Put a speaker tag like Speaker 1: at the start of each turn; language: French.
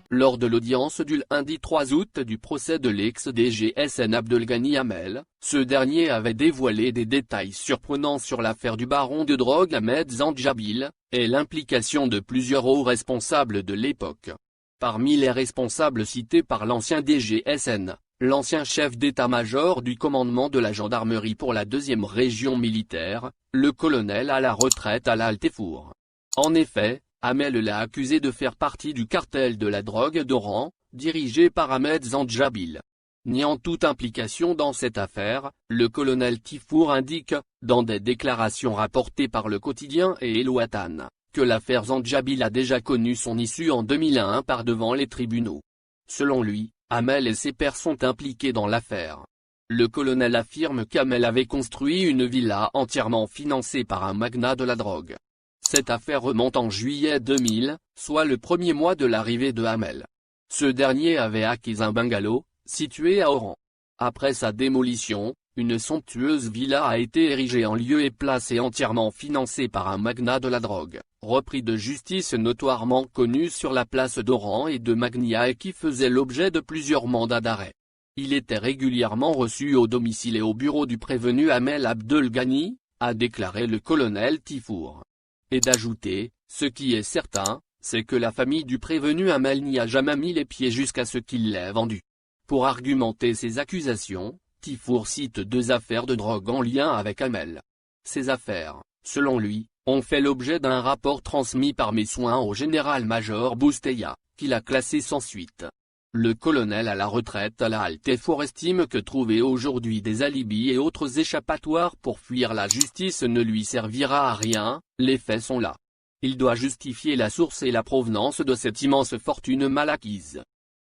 Speaker 1: Lors de l'audience du lundi 3 août du procès de l'ex-DGSN Abdelghany Hamel, ce dernier avait dévoilé des détails surprenants sur l'affaire du baron de drogue Ahmed Zandjabil, et l'implication de plusieurs hauts responsables de l'époque. Parmi les responsables cités par l'ancien DGSN, l'ancien chef d'état-major du commandement de la gendarmerie pour la 2e région militaire, le colonel à la retraite Alal Tefour. En effet, Hamel l'a accusé de faire partie du cartel de la drogue d'Oran, dirigé par Ahmed Zandjabil. Niant toute implication dans cette affaire, le colonel Tifour indique, dans des déclarations rapportées par le quotidien et El Watan, que l'affaire Zandjabil a déjà connu son issue en 2001 par devant les tribunaux. Selon lui, Hamel et ses pairs sont impliqués dans l'affaire. Le colonel affirme qu'Hamel avait construit une villa entièrement financée par un magnat de la drogue. Cette affaire remonte en juillet 2000, soit le premier mois de l'arrivée de Hamel. Ce dernier avait acquis un bungalow, situé à Oran. Après sa démolition, une somptueuse villa a été érigée en lieu et place et entièrement financée par un magnat de la drogue, repris de justice notoirement connu sur la place d'Oran et de Magnia et qui faisait l'objet de plusieurs mandats d'arrêt. Il était régulièrement reçu au domicile et au bureau du prévenu Hamel Abdelghany, a déclaré le colonel Tifour. Et d'ajouter, ce qui est certain, c'est que la famille du prévenu Hamel n'y a jamais mis les pieds jusqu'à ce qu'il l'ait vendu. Pour argumenter ces accusations, Tifour cite 2 affaires de drogue en lien avec Hamel. Ces affaires, selon lui, ont fait l'objet d'un rapport transmis par mes soins au général-major Bousteya, qui l'a classé sans suite. Le colonel à la retraite Alal Tefour estime que trouver aujourd'hui des alibis et autres échappatoires pour fuir la justice ne lui servira à rien, les faits sont là. Il doit justifier la source et la provenance de cette immense fortune mal acquise.